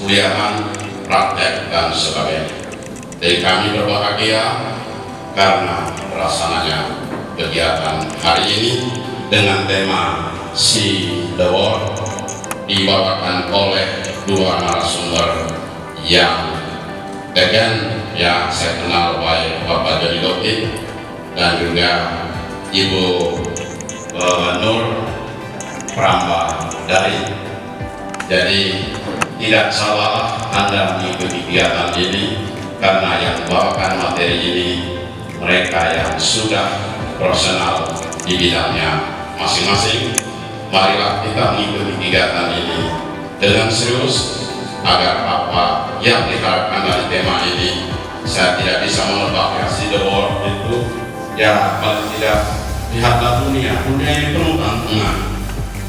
kuliahan, praktek, dan sebagainya. Jadi kami berbahagia karena terlaksananya kegiatan hari ini dengan tema See the World dibawakan oleh dua narasumber yang yang saya kenal baik, Bapak Jody Dokit dan juga Ibu Nur Pramba dari. Jadi tidak salah Anda mengikuti kegiatan ini karena yang membawakan materi ini mereka yang sudah profesional di bidangnya masing-masing. Marilah kita mengikuti kegiatan ini dengan serius agar apa yang diharapkan dari tema ini, saya tidak bisa menebak ya, See the World itu ya paling tidak lihatlah dunia yang penuh tantangan,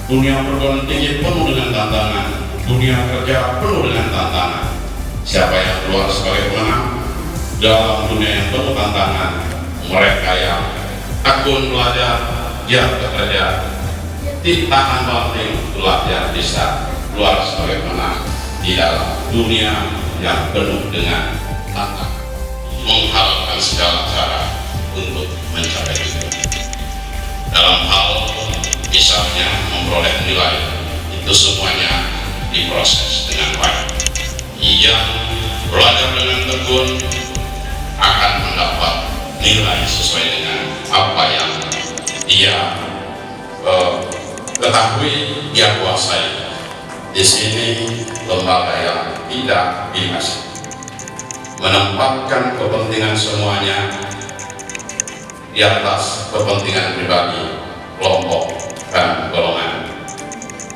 dunia perguruan tinggi penuh dengan tantangan, dunia kerja penuh dengan tantangan. Siapa yang keluar sebagai pemenang dalam dunia yang penuh tantangan? Mereka yang tekun belajar, giat bekerja, tahan banting belajar bisa keluar sebagai pemenang di dalam dunia yang penuh dengan tantangan, menghalalkan segala cara untuk mencapai itu. Dalam hal misalnya memperoleh nilai, itu semuanya diproses dengan baik. Yang belajar dengan tekun akan mendapat nilai sesuai dengan apa yang dia ketahui, dia kuasai. Di sini lembaga yang tidak binasa menempatkan kepentingan semuanya di atas kepentingan pribadi, kelompok, dan golongan,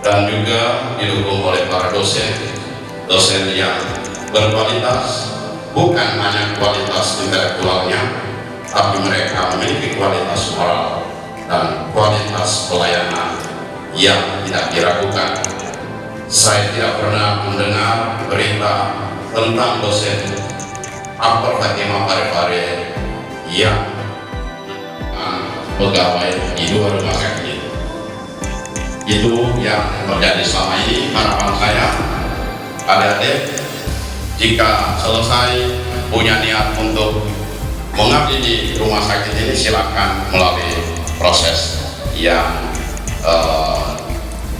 dan juga didukung oleh para dosen yang berkualitas, bukan hanya kualitas intelektualnya, tapi mereka memiliki kualitas moral dan kualitas pelayanan yang tidak diragukan. Saya tidak pernah mendengar berita tentang dosen Akbar Fatimah Parepare yang pegawai di dua rumah sakit. Itu yang terjadi selama ini. Harapan saya, adik-adik, jika selesai punya niat untuk mengabdi di rumah sakit ini, silakan melalui proses yang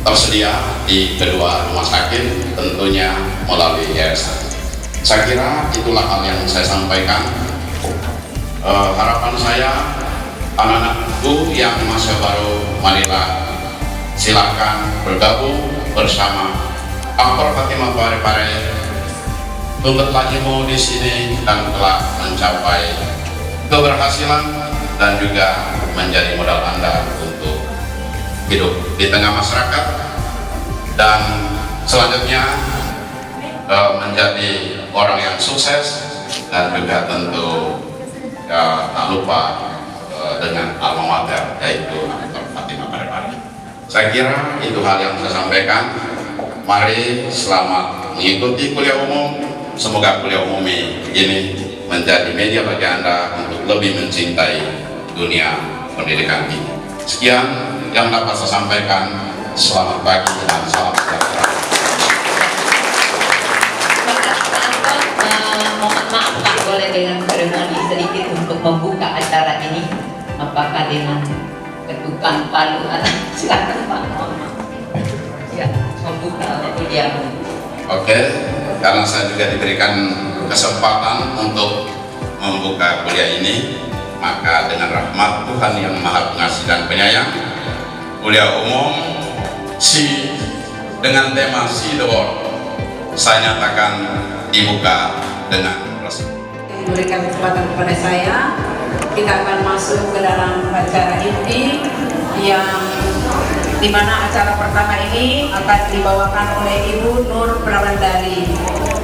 tersedia di kedua rumah sakit, tentunya melalui yayasan. Saya kira itulah hal yang saya sampaikan. Harapan saya, anak-anakku yang masih baru Manila, silakan bergabung bersama Akbar Fatimah Parepare untuk lajimu di sini dan telah mencapai keberhasilan dan juga menjadi modal Anda untuk hidup di tengah masyarakat, dan selanjutnya menjadi orang yang sukses, dan juga tentu tak lupa dengan alma mater, yaitu Akbar Fatimah Parepare. Saya kira itu hal yang saya sampaikan. Mari selamat mengikuti kuliah umum. Semoga kuliah umum ini menjadi media bagi Anda untuk lebih mencintai dunia pendidikan ini. Sekian yang dapat saya sampaikan. Selamat pagi dan salam sejahtera. Mohon maaf Pak, boleh dengan seremoni sedikit untuk membuka acara ini. Apakah dengan ketukan palu atau silakan Pak? Ya, membuka kuliah. Oke, karena saya juga diberikan kesempatan untuk membuka kuliah ini, maka dengan rahmat Tuhan yang Maha Pengasih dan Penyayang, kuliah umum dengan tema See the World saya nyatakan dibuka dengan proses. Memberikan kesempatan kepada saya, kita akan masuk ke dalam acara inti yang dimana acara pertama ini akan dibawakan oleh Ibu Nur Prawandari.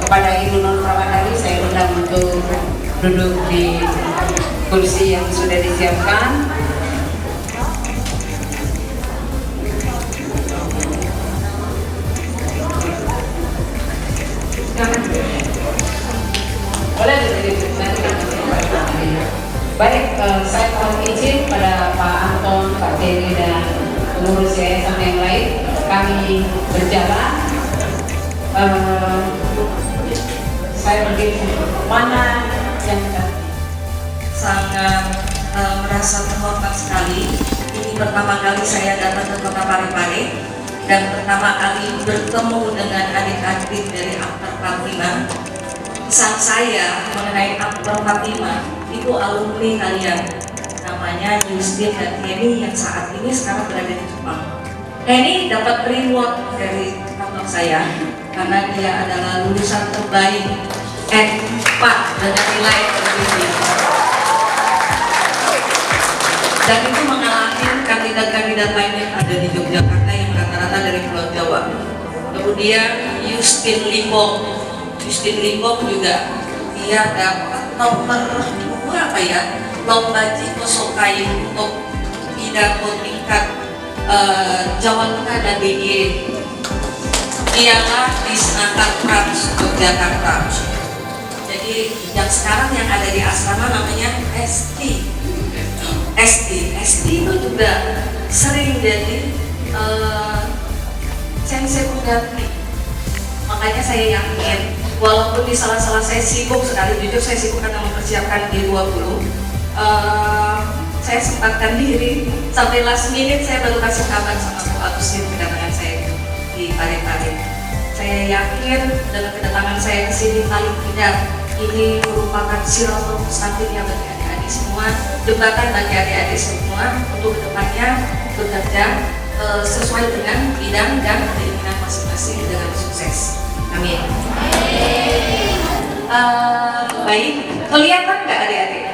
Kepada Ibu Nur Prawandari saya undang untuk duduk di kursi yang sudah disiapkan. Boleh baik, saya mohon izin pada Pak Anton, Pak Terry, dan pengurus yayasan yang lain, kami berjalan mana yang sangat merasa terhormat sekali. Ini pertama kali saya datang ke Kota Parepare dan pertama kali bertemu dengan adik-adik dari Akbar Fatima. Pesan saya mengenai Akbar Fatima itu alumni kalian, namanya Yustin dan Kenny yang saat ini sekarang berada di Jepang. Kenny dapat reward dari kantor saya karena dia adalah lulusan terbaik N4 dengan nilai tertinggi. Dan itu mengalahkan kandidat-kandidat lain yang ada di Yogyakarta yang rata-rata dari Pulau Jawa. Kemudian Justin Limbong juga dia dapat nomor berapa ya? Lomba Jikosokai untuk pidato tingkat Jawa Tengah dan DIY. Ialah di Senatan Trans Yogyakarta. Jadi yang sekarang yang ada di asrama namanya ST itu juga sering jadi sensei pengganti. Makanya saya yakin walaupun di salah-salah saya sibuk sekali, jujur saya sibuk karena mempersiapkan G20, saya sempatkan diri sampai last minute saya baru kasih kabar sama Bu Agustin kedatangan saya di Parepare. Saya yakin dengan kedatangan saya ke sini paling tidak ini merupakan silaturahmi mustaqim ya bagi adik-adik semua, jembatan bagi adik-adik semua untuk kedepannya bekerja sesuai dengan bidang dan keinginan masing-masing dengan sukses. Amin. Baik, kelihatan nggak adik-adik?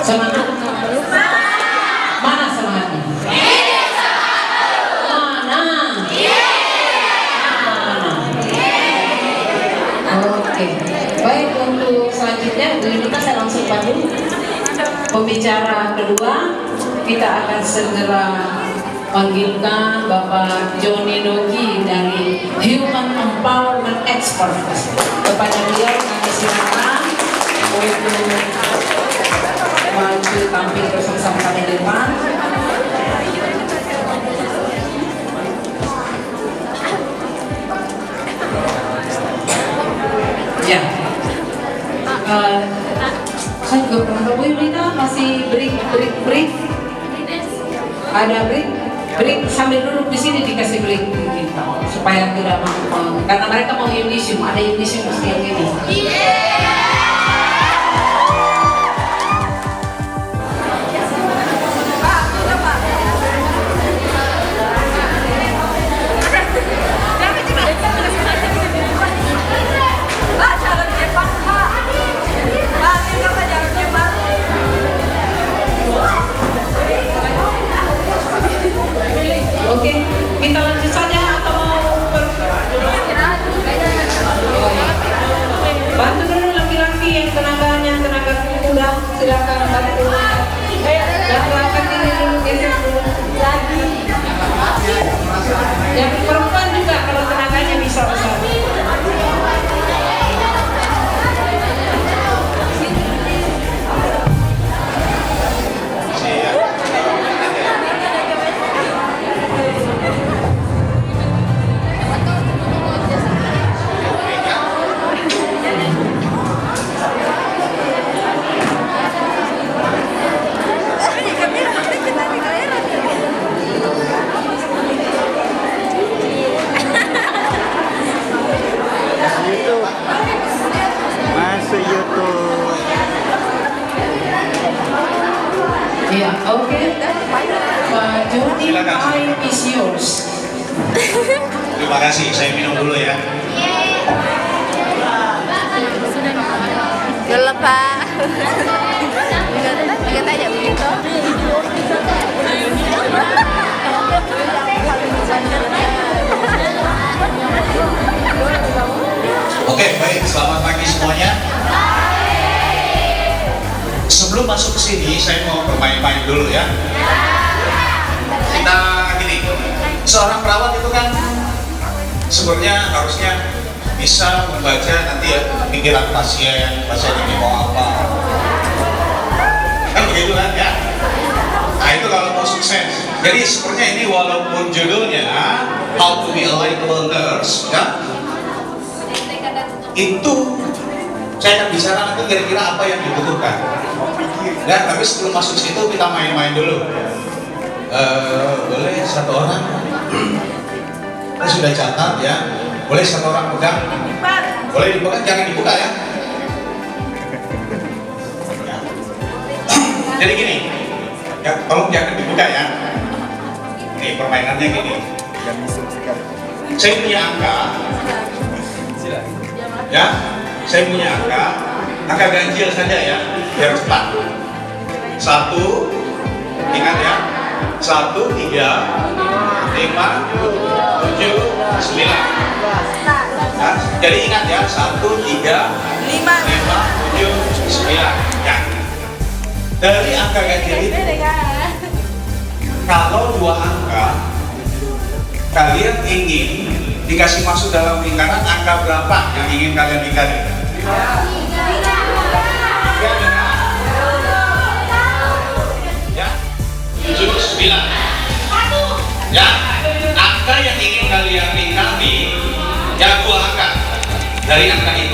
semangat. Mana semangatnya? Oke, baik, untuk selanjutnya Bu Yunita saya langsung panggil pembicara kedua. Kita akan segera panggilkan Bapak Joni Nogi dari Human Empowerment Expert. Kepada beliau kami silakan untuk maju tampil bersama kami di depan. Ya, saya juga pernah Bu Yunita masih break. Ada break sambil duduk di sini dikasih break gitu, supaya tidak karena mereka mau Yunisium, ada Yunisium mesti yang ini. Oke, kita lanjut saja atau bantu dulu laki-laki yang tenaga muda, silakan bantu. Yang angkat ini dulu, geser dulu. Yang perempuan juga kalau tenaganya bisa besar. Masuk YouTube. Iya, oke. Pak Joni, time is yours. Terima kasih, saya minum dulu ya. Dulu Pak. Kita aja begitu. Oke, baik, selamat pagi semuanya. Sebelum masuk ke sini, saya mau bermain-main dulu ya. Kita gini, seorang perawat itu kan sebenarnya harusnya bisa membaca nanti ya pikiran pasien ini mau apa. Kan begitu kan ya? Nah itu kalau mau sukses. Jadi sebenarnya ini walaupun judulnya how to be a likable nurse, ya. Itu saya akan bicara nanti kira-kira apa yang dibutuhkan. Dan tapi sebelum masuk situ kita main-main dulu. Boleh satu orang? Kita sudah catat ya. Boleh satu orang pegang? Boleh dibuka, jangan dibuka ya. Jadi gini, ya, tolong jangan dibuka ya. Ini permainannya gini. Saya punya angka, ya. Saya punya angka ganjil saja ya, biar cepat. 1, ingat ya. 1, 3, 5, 7, 9. Ya, jadi ingat ya, 1, 3, 5, 7, 9. Ya. Dari angka ganjil itu, kalau 2 angka kalian ingin dikasih masuk dalam lingkaran, angka berapa yang ingin kalian lingkari? 7, 9. Ya, angka yang ingin kalian lingkari ya 2 angka dari angka ini.